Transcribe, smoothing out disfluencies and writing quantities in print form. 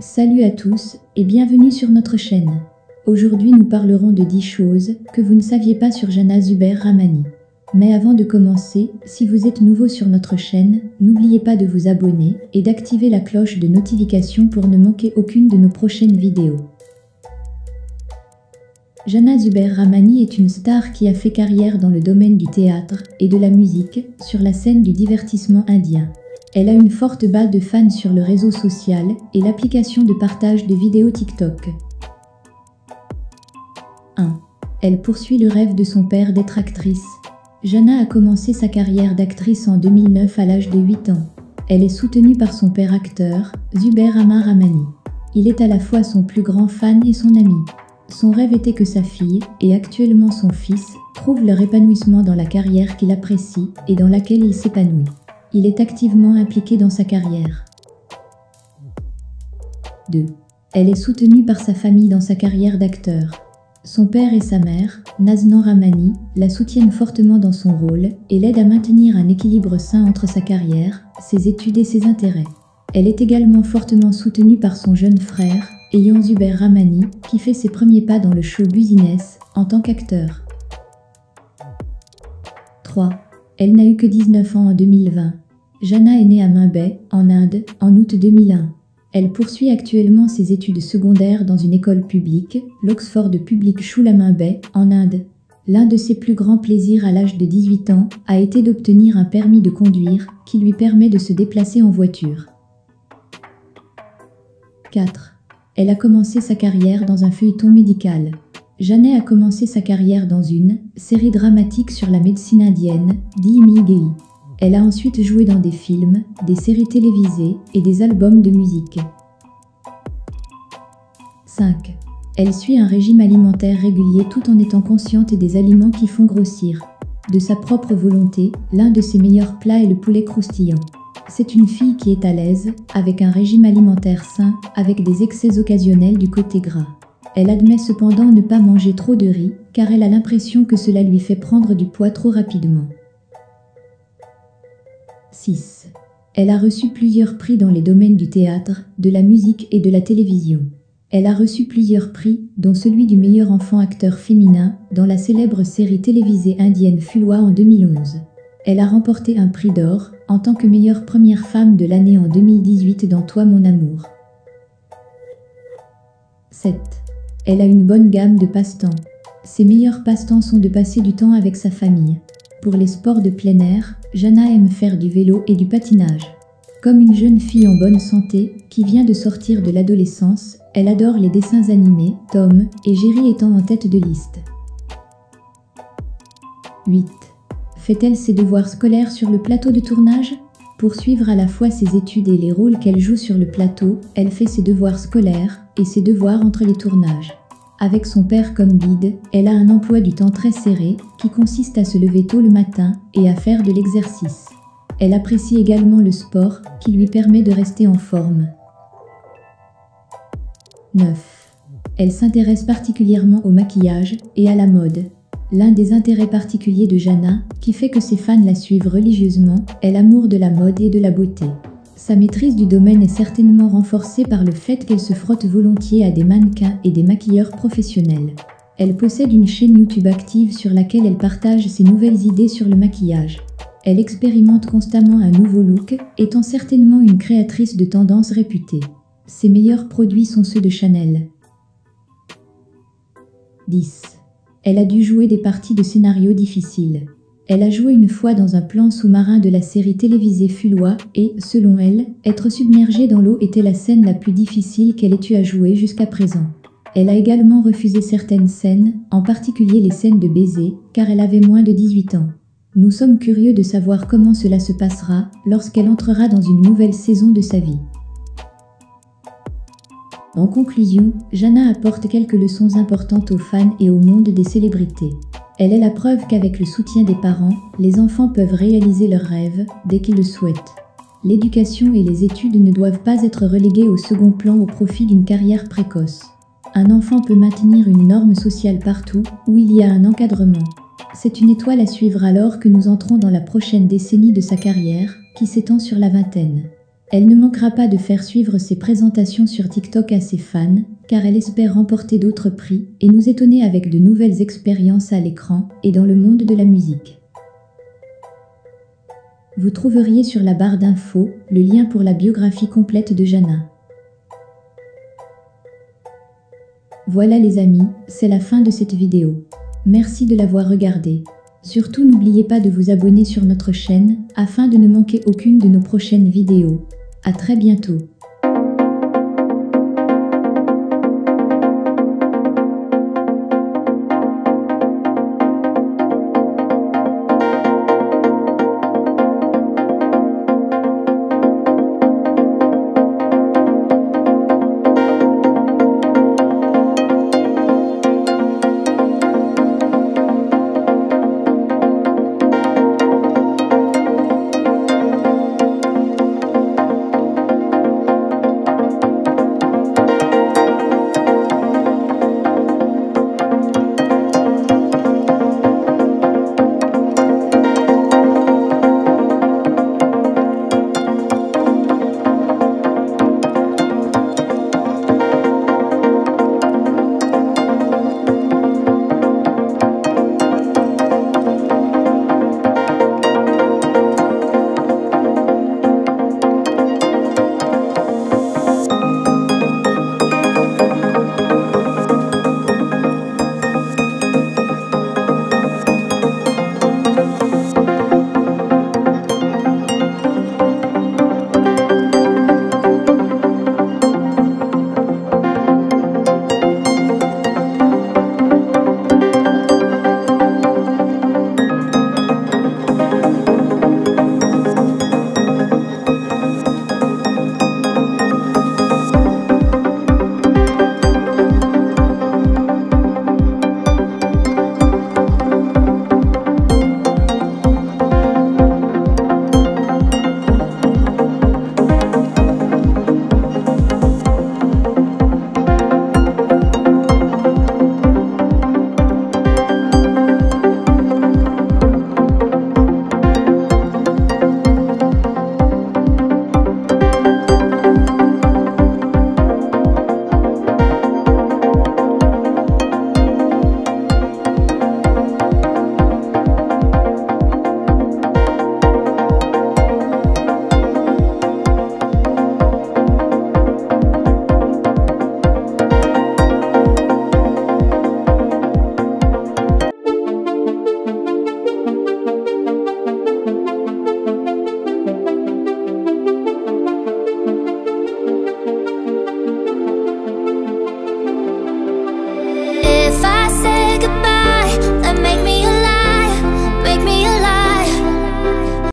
Salut à tous et bienvenue sur notre chaîne. Aujourd'hui nous parlerons de 10 choses que vous ne saviez pas sur Jana Zuber Rahmani. Mais avant de commencer, si vous êtes nouveau sur notre chaîne, n'oubliez pas de vous abonner et d'activer la cloche de notification pour ne manquer aucune de nos prochaines vidéos. Jana Zuber Rahmani est une star qui a fait carrière dans le domaine du théâtre et de la musique sur la scène du divertissement indien. Elle a une forte base de fans sur le réseau social et l'application de partage de vidéos TikTok. 1. Elle poursuit le rêve de son père d'être actrice. Jana a commencé sa carrière d'actrice en 2009 à l'âge de 8 ans. Elle est soutenue par son père acteur, Zuber Amar Rahmani. Il est à la fois son plus grand fan et son ami. Son rêve était que sa fille, et actuellement son fils, trouvent leur épanouissement dans la carrière qu'il apprécie et dans laquelle il s'épanouit. Il est activement impliqué dans sa carrière. 2. Elle est soutenue par sa famille dans sa carrière d'acteur. Son père et sa mère, Naznan Rahmani, la soutiennent fortement dans son rôle et l'aident à maintenir un équilibre sain entre sa carrière, ses études et ses intérêts. Elle est également fortement soutenue par son jeune frère, Ayaan Zuber Rahmani, qui fait ses premiers pas dans le show business en tant qu'acteur. 3. Elle n'a eu que 19 ans en 2020. Jana est née à Mumbai, en Inde, en août 2001. Elle poursuit actuellement ses études secondaires dans une école publique, l'Oxford Public School à Mumbai, en Inde. L'un de ses plus grands plaisirs à l'âge de 18 ans a été d'obtenir un permis de conduire qui lui permet de se déplacer en voiture. 4. Elle a commencé sa carrière dans un feuilleton médical. Jana a commencé sa carrière dans une série dramatique sur la médecine indienne, Dimigei. Elle a ensuite joué dans des films, des séries télévisées et des albums de musique. 5. Elle suit un régime alimentaire régulier tout en étant consciente des aliments qui font grossir. De sa propre volonté, l'un de ses meilleurs plats est le poulet croustillant. C'est une fille qui est à l'aise, avec un régime alimentaire sain, avec des excès occasionnels du côté gras. Elle admet cependant ne pas manger trop de riz, car elle a l'impression que cela lui fait prendre du poids trop rapidement. 6. Elle a reçu plusieurs prix dans les domaines du théâtre, de la musique et de la télévision. Elle a reçu plusieurs prix, dont celui du meilleur enfant acteur féminin, dans la célèbre série télévisée indienne Phulwa en 2011. Elle a remporté un prix d'or, en tant que meilleure première femme de l'année en 2018 dans Toi mon amour. 7. Elle a une bonne gamme de passe-temps. Ses meilleurs passe-temps sont de passer du temps avec sa famille. Pour les sports de plein air, Jana aime faire du vélo et du patinage. Comme une jeune fille en bonne santé, qui vient de sortir de l'adolescence, elle adore les dessins animés, Tom et Jerry étant en tête de liste. 8. Fait-elle ses devoirs scolaires sur le plateau de tournage? Pour suivre à la fois ses études et les rôles qu'elle joue sur le plateau, elle fait ses devoirs scolaires et ses devoirs entre les tournages. Avec son père comme guide, elle a un emploi du temps très serré qui consiste à se lever tôt le matin et à faire de l'exercice. Elle apprécie également le sport qui lui permet de rester en forme. 9. Elle s'intéresse particulièrement au maquillage et à la mode. L'un des intérêts particuliers de Jana, qui fait que ses fans la suivent religieusement, est l'amour de la mode et de la beauté. Sa maîtrise du domaine est certainement renforcée par le fait qu'elle se frotte volontiers à des mannequins et des maquilleurs professionnels. Elle possède une chaîne YouTube active sur laquelle elle partage ses nouvelles idées sur le maquillage. Elle expérimente constamment un nouveau look, étant certainement une créatrice de tendance réputée. Ses meilleurs produits sont ceux de Chanel. 10. Elle a dû jouer des parties de scénario difficiles. Elle a joué une fois dans un plan sous-marin de la série télévisée Phulwa et, selon elle, être submergée dans l'eau était la scène la plus difficile qu'elle ait eu à jouer jusqu'à présent. Elle a également refusé certaines scènes, en particulier les scènes de baiser, car elle avait moins de 18 ans. Nous sommes curieux de savoir comment cela se passera lorsqu'elle entrera dans une nouvelle saison de sa vie. En conclusion, Jana apporte quelques leçons importantes aux fans et au monde des célébrités. Elle est la preuve qu'avec le soutien des parents, les enfants peuvent réaliser leurs rêves dès qu'ils le souhaitent. L'éducation et les études ne doivent pas être reléguées au second plan au profit d'une carrière précoce. Un enfant peut maintenir une norme sociale partout où il y a un encadrement. C'est une étoile à suivre alors que nous entrons dans la prochaine décennie de sa carrière, qui s'étend sur la vingtaine. Elle ne manquera pas de faire suivre ses présentations sur TikTok à ses fans, car elle espère remporter d'autres prix et nous étonner avec de nouvelles expériences à l'écran et dans le monde de la musique. Vous trouveriez sur la barre d'infos le lien pour la biographie complète de Jana. Voilà les amis, c'est la fin de cette vidéo. Merci de l'avoir regardée. Surtout n'oubliez pas de vous abonner sur notre chaîne afin de ne manquer aucune de nos prochaines vidéos. À très bientôt.